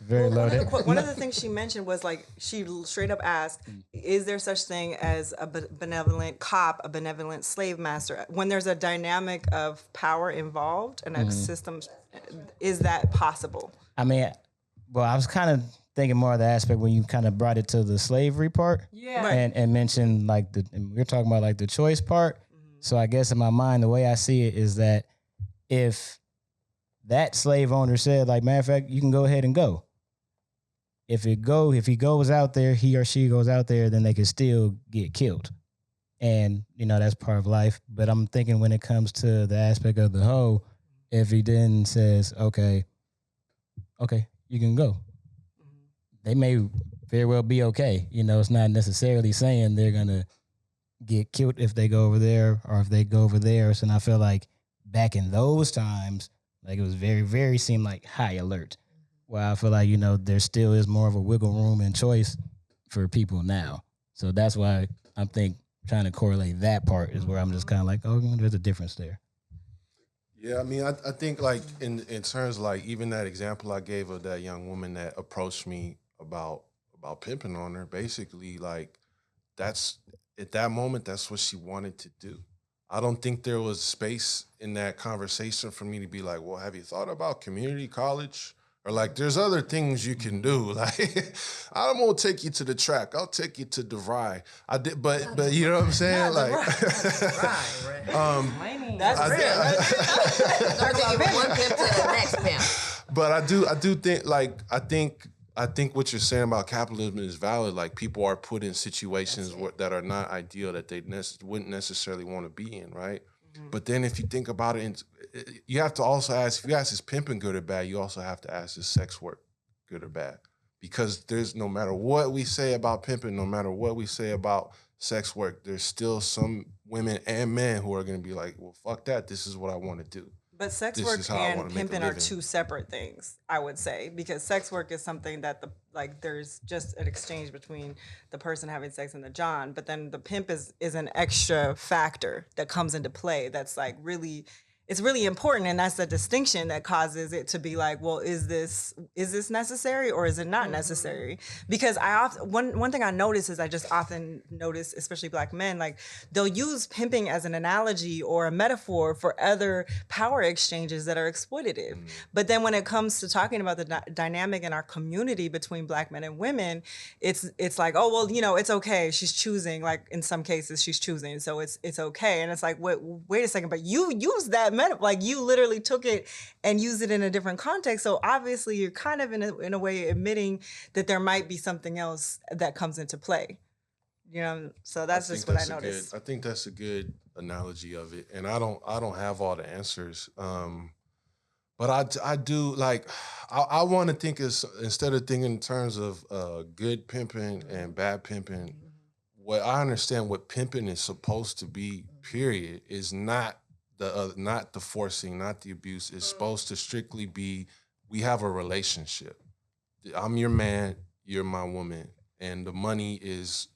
One of the things she mentioned was like, she straight up asked, is there such thing as a benevolent cop, a benevolent slave master? When there's a dynamic of power involved and a system, is that possible? I mean, well, I was kind of thinking more of the aspect when you kind of brought it to the slavery part. Yeah. And mentioned and we're talking about like the choice part. So I guess in my mind, the way I see it is that if that slave owner said, like, matter of fact, you can go ahead and go. If he goes out there, he or she goes out there, then they could still get killed. And, that's part of life. But I'm thinking when it comes to the aspect of the hoe, if he then says, okay, you can go. They may very well be okay. It's not necessarily saying they're going to get killed if they go over there or if they go over there. So I feel like back in those times, like it was very, very seemed like high alert. Where I feel like, there still is more of a wiggle room and choice for people now. So that's why I think trying to correlate that part is where I'm just kind of like, oh, there's a difference there. Yeah, I mean, I think like in terms of like even that example I gave of that young woman that approached me about pimping on her, basically like that's at that moment, that's what she wanted to do. I don't think there was space in that conversation for me to be like, well, have you thought about community college? Or like, there's other things you can do. Like, I won't take you to the track. I'll take you to DeVry. I did, but you know what I'm saying? Like, That's real. Start taking one pimp to the next pimp. But I do think like I think what you're saying about capitalism is valid. Like, people are put in situations that are not ideal that they wouldn't necessarily want to be in, right? But then if you think about it, you have to also ask, if you ask is pimping good or bad, you also have to ask is sex work good or bad? Because there's, no matter what we say about pimping, no matter what we say about sex work, there's still some women and men who are going to be like, well, fuck that. This is what I want to do. But sex work and pimping are two separate things, I would say, because sex work is something that there's just an exchange between the person having sex and the John, but then the pimp is an extra factor that comes into play that's like really, it's really important, and that's the distinction that causes it to be like, well, is this necessary or is it not necessary? Because one thing I notice is I just often notice, especially Black men, like they'll use pimping as an analogy or a metaphor for other power exchanges that are exploitative. But then when it comes to talking about the dynamic in our community between Black men and women, it's like, oh, well, it's okay. She's choosing. Like in some cases, she's choosing, so it's okay. And it's like, wait a second, but you use that like you literally took it and used it in a different context. So obviously you're kind of in a way admitting that there might be something else that comes into play. So that's just what I noticed. I think that's a good analogy of it. And I don't have all the answers. But I do like, I want to think instead of thinking in terms of good pimping and bad pimping, what I understand what pimping is supposed to be, period, is not the forcing, not the abuse. It's supposed to strictly be, we have a relationship. I'm your man, you're my woman, and the money is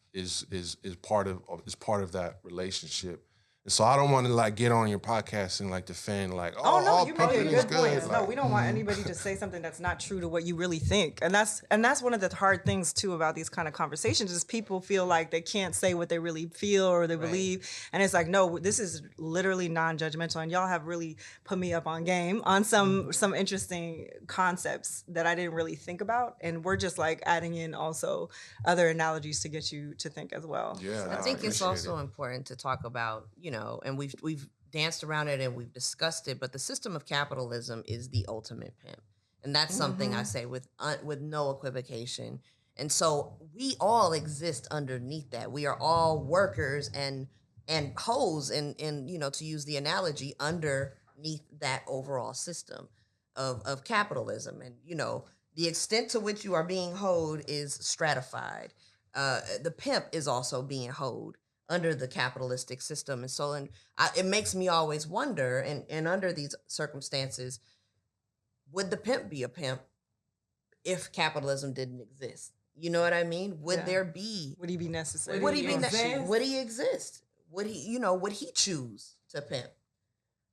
part of that relationship. And so I don't want to like get on your podcast and like defend like, no, you made pimping a is good point. good. No, we don't want anybody to say something that's not true to what you really think. And that's one of the hard things too about these kind of conversations is people feel like they can't say what they really feel or they believe. And it's like, no, this is literally non-judgmental. And y'all have really put me up on game on some interesting concepts that I didn't really think about. And we're just like adding in also other analogies to get you to think as well. Yeah, I think it's also important to talk about, and we've danced around it and we've discussed it, but the system of capitalism is the ultimate pimp. And that's something I say with no equivocation. And so we all exist underneath that. We are all workers and hoes and to use the analogy, underneath that overall system of capitalism. And, the extent to which you are being hoed is stratified. The pimp is also being hoed under the capitalistic system. And so it makes me always wonder, and under these circumstances, would the pimp be a pimp if capitalism didn't exist? You know what I mean? Would there be... Would he be necessary? Would he exist? Would he exist? Would he, would he choose to pimp?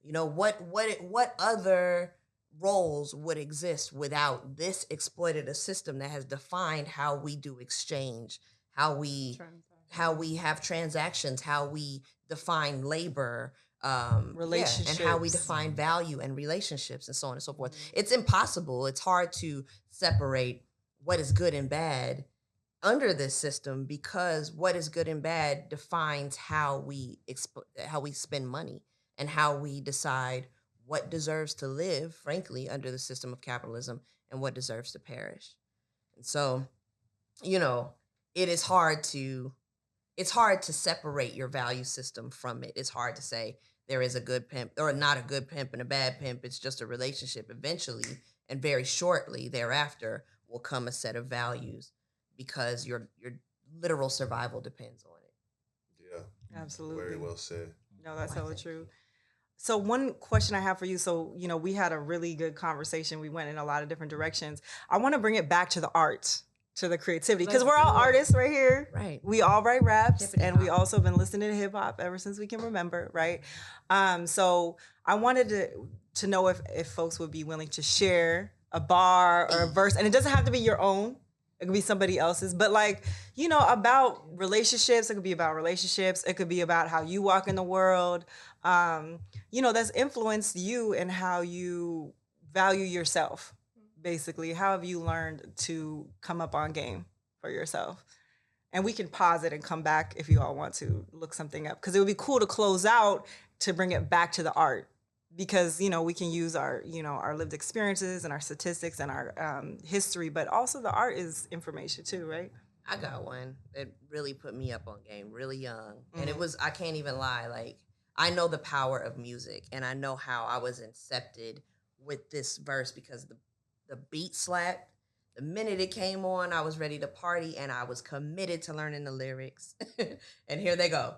What other roles would exist without this exploitative system that has defined how we do exchange, how we have transactions, how we define labor, relationships, and how we define value and relationships, and so on and so forth. It's impossible. It's hard to separate what is good and bad under this system because what is good and bad defines how we spend money and how we decide what deserves to live, frankly, under the system of capitalism and what deserves to perish. And so, it's hard to separate your value system from it. It's hard to say there is a good pimp or not a good pimp and a bad pimp. It's just a relationship eventually, and very shortly thereafter will come a set of values because your literal survival depends on it. Yeah. Absolutely. Very well said. No, that's so true. So one question I have for you, so, we had a really good conversation. We went in a lot of different directions. I want to bring it back to the art, to the creativity, because we're all artists right here. Right. We all write raps, Hippity and we hop. also been listening to hip hop ever since we can remember, right? So I wanted to know if folks would be willing to share a bar or a verse, and it doesn't have to be your own. It could be somebody else's, but about relationships. It could be about relationships. It could be about how you walk in the world. That's influenced you and how you value yourself. Basically, how have you learned to come up on game for yourself? And we can pause it and come back if you all want to look something up, because it would be cool to close out to bring it back to the art. Because, we can use our lived experiences and our statistics and our history, but also the art is information too, right? I got one that really put me up on game really young. And it was, I can't even lie, like, I know the power of music, and I know how I was incepted with this verse because the beat slapped. The minute it came on, I was ready to party, and I was committed to learning the lyrics. And here they go.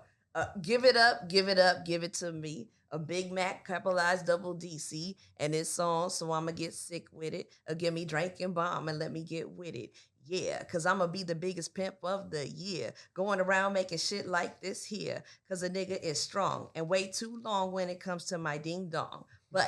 Give it up, give it to me. A Big Mac, capitalized double DC, and this song, so I'ma get sick with it. Give me drink and bomb and let me get with it. Yeah, cause I'ma be the biggest pimp of the year. Going around making shit like this here. Cause a nigga is strong and way too long when it comes to my ding dong. But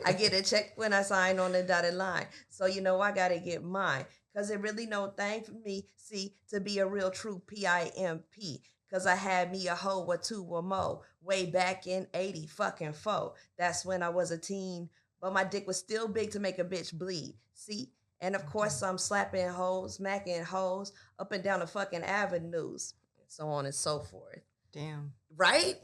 I get a check when I sign on the dotted line. So I gotta get mine. Cause it really no thing for me, see, to be a real true PIMP. Cause I had me a hoe or two or more way back in 84. That's when I was a teen, but my dick was still big to make a bitch bleed. See? And of course I'm slapping hoes, smacking hoes up and down the fucking avenues, so on and so forth. Damn. Right?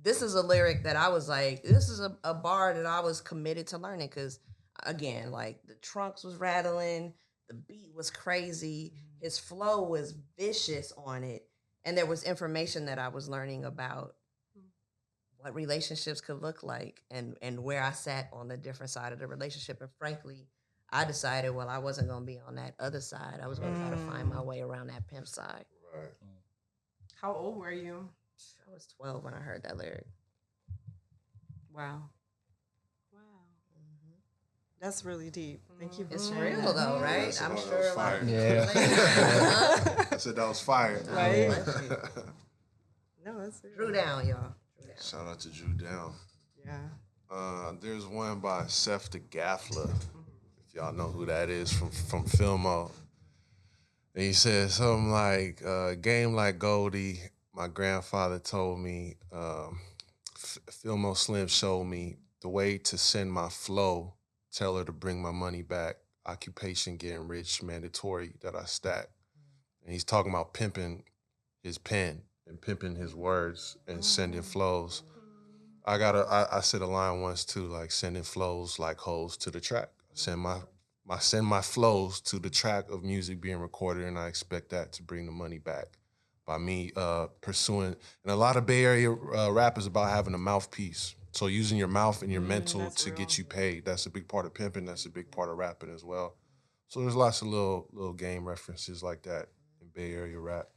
This is a lyric that I was like, this is a bar that I was committed to learning, because again, like, the trunks was rattling, the beat was crazy, his flow was vicious on it. And there was information that I was learning about what relationships could look like and where I sat on the different side of the relationship. And frankly, I decided, well, I wasn't going to be on that other side. I was going to try to find my way around that pimp side. Right. How old were you? I was 12 when I heard that lyric. Wow. That's really deep. Thank you for It's sharing. real though, right? That I'm was sure. fire. Yeah. I said that was fire. Right? No, that's real. Drew down, y'all. Drew down. Shout out to Drew Down. Yeah. There's one by Seth the Gaffler, if y'all know who that is from Filmo. And he said something like, game like Goldie, my grandfather told me, Filmo Slim showed me the way to send my flow, tell her to bring my money back, occupation getting rich, mandatory that I stack. And he's talking about pimping his pen and pimping his words and sending flows. I said a line once too, like sending flows like hoes to the track. Send my flows to the track of music being recorded, and I expect that to bring the money back by me pursuing. And a lot of Bay Area rap is about having a mouthpiece. So using your mouth and your mental to get you paid. That's a big part of pimping. That's a big part of rapping as well. So there's lots of little game references like that in Bay Area rap.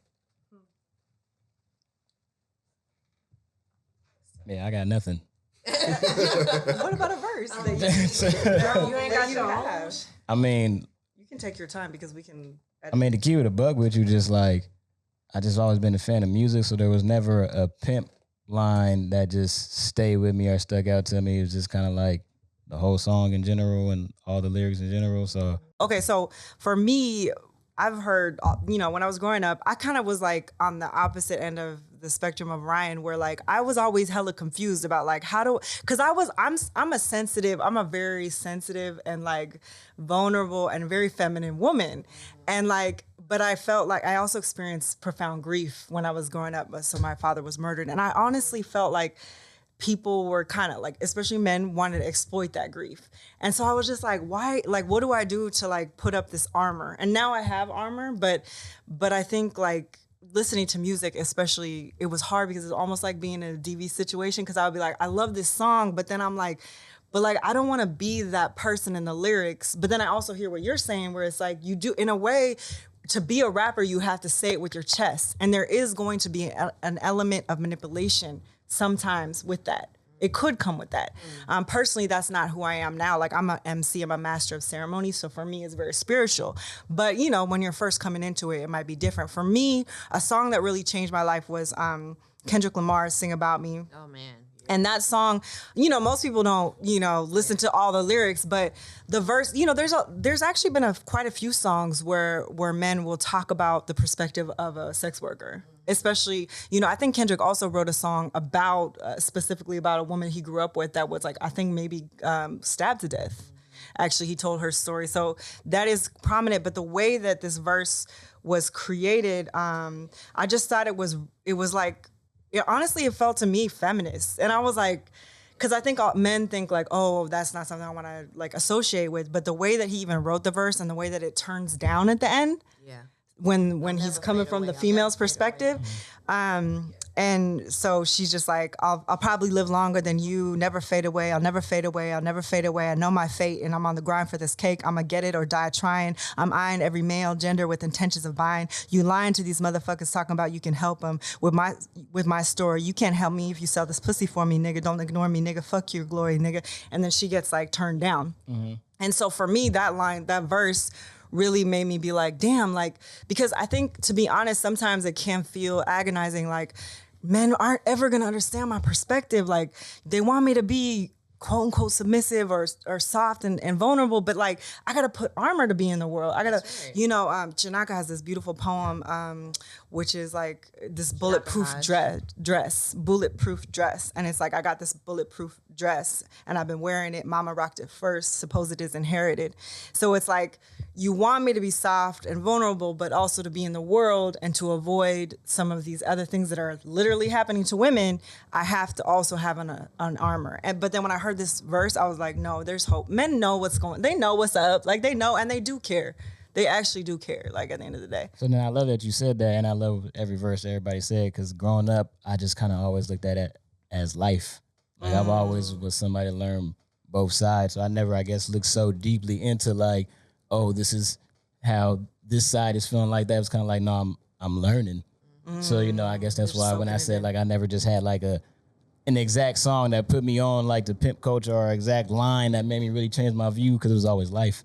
Yeah, I got nothing. What about a verse? You ain't got your own. I mean, You can take your time because we can. to keep it a buck with you, just like, I just always been a fan of music, so there was never a pimp line that just stayed with me or stuck out to me. It was just kind of like the whole song in general and all the lyrics in general. So Okay, so for me, I've heard, when I was growing up, I kind of was like on the opposite end of the spectrum of Ryan, where like I was always hella confused about like because I'm a very sensitive and like vulnerable and very feminine woman, and like, but I felt like I also experienced profound grief when I was growing up. So my father was murdered, and I honestly felt like people were kind of like, especially men, wanted to exploit that grief. And so I was just like, why, like, what do I do to like put up this armor? And now I have armor, but I think like listening to music, especially, it was hard because it's almost like being in a DV situation, because I would be like, I love this song, but then I'm like, but like, I don't want to be that person in the lyrics. But then I also hear what you're saying, where it's like, you do, in a way, to be a rapper, you have to say it with your chest. And there is going to be an element of manipulation sometimes with that. It could come with that. Personally, that's not who I am now. Like, I'm an MC, I'm a master of ceremony. So for me, it's very spiritual. But, you know, when you're first coming into it, it might be different. For me, a song that really changed my life was Kendrick Lamar's Sing About Me. Oh, man. And that song, you know, most people don't, you know, listen to all the lyrics, but the verse, you know, there's actually been quite a few songs where men will talk about the perspective of a sex worker. Especially, you know, I think Kendrick also wrote a song about, specifically about a woman he grew up with that was like, I think maybe stabbed to death. Actually, he told her story. So that is prominent, but the way that this verse was created, I just thought it was like, honestly, it felt to me feminist. And I was like, because I think men think like, oh, that's not something I want to like associate with. But the way that he even wrote the verse and the way that it turns down at the end, when he's coming from the female's perspective, and so she's just like, I'll probably live longer than you, never fade away, I'll never fade away, I'll never fade away, I know my fate and I'm on the grind for this cake, I'ma get it or die trying, I'm eyeing every male gender with intentions of buying, you lying to these motherfuckers talking about you can help them with my story, you can't help me if you sell this pussy for me, nigga, don't ignore me, nigga, fuck your glory, nigga. And then she gets like turned down. And so for me, that verse really made me be like, damn, like, because I think, to be honest, sometimes it can feel agonizing, like, men aren't ever gonna understand my perspective. Like, they want me to be quote unquote submissive or soft and vulnerable, but like, I gotta put armor to be in the world. I gotta, you know, Janaka has this beautiful poem, which is like this bulletproof dress. And it's like, I got this bulletproof dress and I've been wearing it. Mama rocked it first, suppose it is inherited. So it's like, you want me to be soft and vulnerable, but also to be in the world and to avoid some of these other things that are literally happening to women. I have to also have an armor. But then when I heard this verse, I was like, no, there's hope. Men know what's going, they know what's up. Like, they know, and they do care. They actually do care, like, at the end of the day. So now I love that you said that, and I love every verse everybody said, because growing up, I just kind of always looked at it as life. Like, I've always was somebody to learn both sides. So I never, I guess, looked so deeply into like, oh, this is how this side is feeling like that. It was kind of like, no, I'm learning. So, you know, I guess that's why when I said, like, I never just had like an exact song that put me on like the pimp culture or exact line that made me really change my view, because it was always life.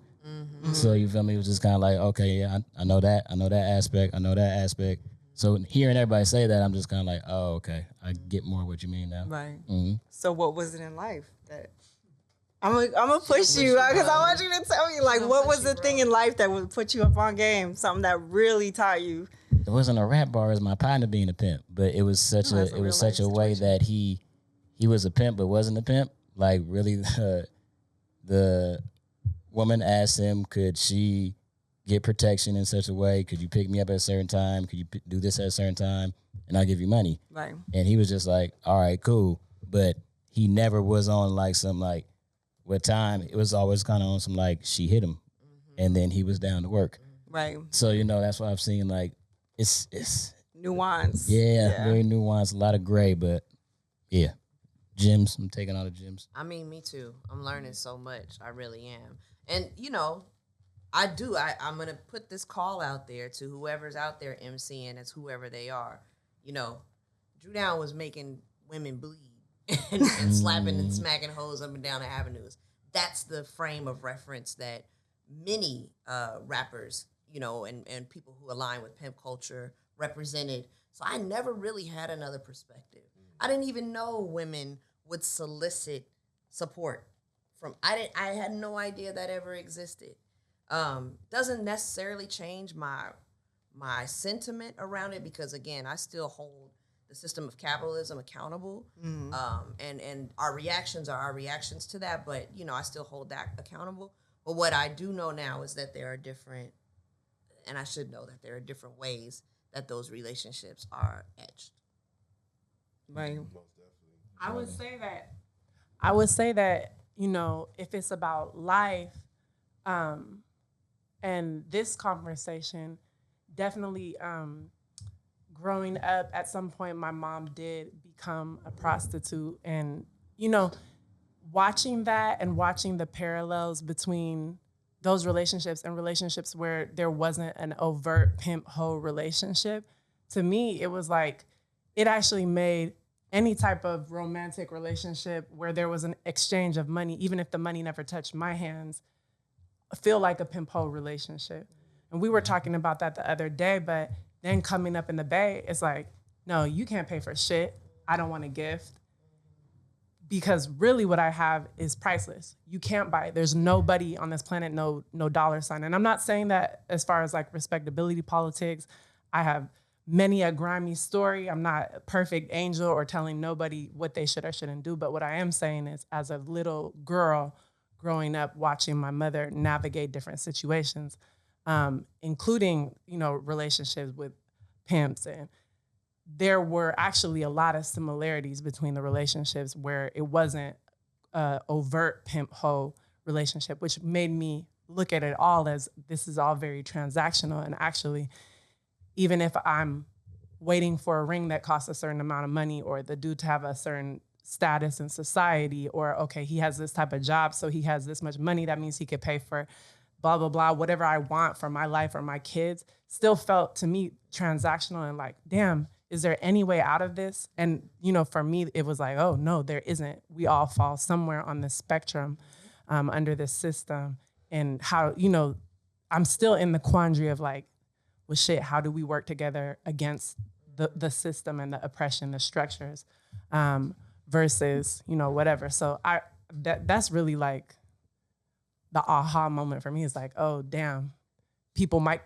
So you feel me? It was just kind of like, okay, yeah, I know that aspect. So hearing everybody say that, I'm just kind of like, oh, okay, I get more what you mean now. Right. So what was it in life that I'm gonna push you, because I want you to tell me, like, what was the thing in life that would put you up on game? Something that really taught you. It wasn't a rap bar as my partner being a pimp, but it was such a way that he was a pimp but wasn't a pimp. Like, really, the woman asked him, could she get protection in such a way? Could you pick me up at a certain time? Could you do this at a certain time? And I'll give you money. Right. And he was just like, all right, cool. But he never was on like some like, what time? It was always kind of on some like, she hit him. And then he was down to work. Right. So, you know, that's why I've seen like, it's nuance. Yeah, very nuanced, a lot of gray, but yeah. Gems. I'm taking all the gems. I mean, me too. I'm learning so much. I really am. And, you know, I'm going to put this call out there to whoever's out there MCing as whoever they are. You know, Drew Down was making women bleed and slapping and smacking hoes up and down the avenues. That's the frame of reference that many rappers, you know, and people who align with pimp culture represented. So I never really had another perspective. I didn't even know women would solicit support from. I had no idea that ever existed. Doesn't necessarily change my sentiment around it, because again, I still hold the system of capitalism accountable. And our reactions are our reactions to that, but you know, I still hold that accountable. But what I do know now is that there are different, and I should know that there are different ways that those relationships are etched. Right. Most definitely. I would say that, you know, if it's about life, and this conversation, definitely growing up, at some point my mom did become a prostitute. And, you know, watching that and watching the parallels between those relationships and relationships where there wasn't an overt pimp hoe relationship, to me, it was like, it actually made any type of romantic relationship where there was an exchange of money, even if the money never touched my hands, feel like a pimp hoe relationship. And we were talking about that the other day, but then coming up in the Bay, it's like, no, you can't pay for shit. I don't want a gift. Because really what I have is priceless. You can't buy it. There's nobody on this planet, no dollar sign. And I'm not saying that as far as like respectability politics. I have many a grimy story. I'm not a perfect angel or telling nobody what they should or shouldn't do. But what I am saying is, as a little girl growing up, watching my mother navigate different situations, including, you know, relationships with pimps, and there were actually a lot of similarities between the relationships where it wasn't an overt pimp hoe relationship, which made me look at it all as this is all very transactional. And actually, even if I'm waiting for a ring that costs a certain amount of money, or the dude to have a certain status in society, or, okay, he has this type of job, so he has this much money, that means he could pay for blah, blah, blah, whatever I want for my life or my kids, still felt to me transactional and like, damn, is there any way out of this? And, you know, for me, it was like, oh, no, there isn't. We all fall somewhere on the spectrum under this system. And how, you know, I'm still in the quandary of like, well, shit, how do we work together against the system and the oppression, the structures, versus, you know, whatever. So that's really like the aha moment for me, is like, oh, damn, people might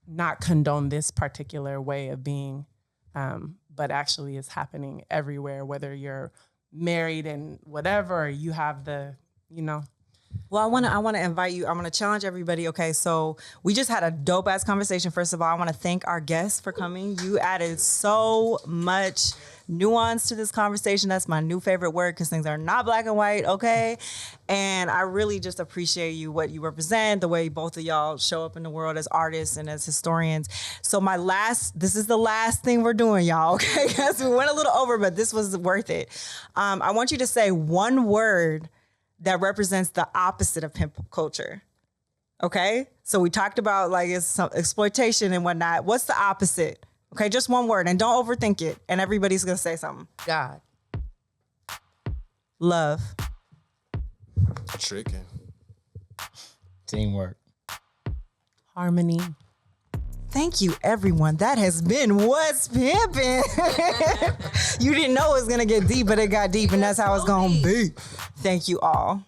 not condone this particular way of being, but actually it's happening everywhere, whether you're married and whatever, or you have the, you know. Well, I want to invite you. I want to challenge everybody. Okay, so we just had a dope ass conversation. First of all, I want to thank our guests for coming. You added so much nuance to this conversation. That's my new favorite word, because things are not black and white. Okay, and I really just appreciate you, what you represent, the way both of y'all show up in the world as artists and as historians. So this is the last thing we're doing, y'all. Okay, because we went a little over, but this was worth it. I want you to say one word that represents the opposite of pimp culture. Okay? So we talked about like it's some exploitation and whatnot. What's the opposite? Okay, just one word, and don't overthink it. And everybody's gonna say something. God. Love. Tricking. Teamwork. Harmony. Thank you, everyone. That has been What's Pimpin'. You didn't know it was gonna get deep, but it got deep, and that's how it's gonna be. Thank you all.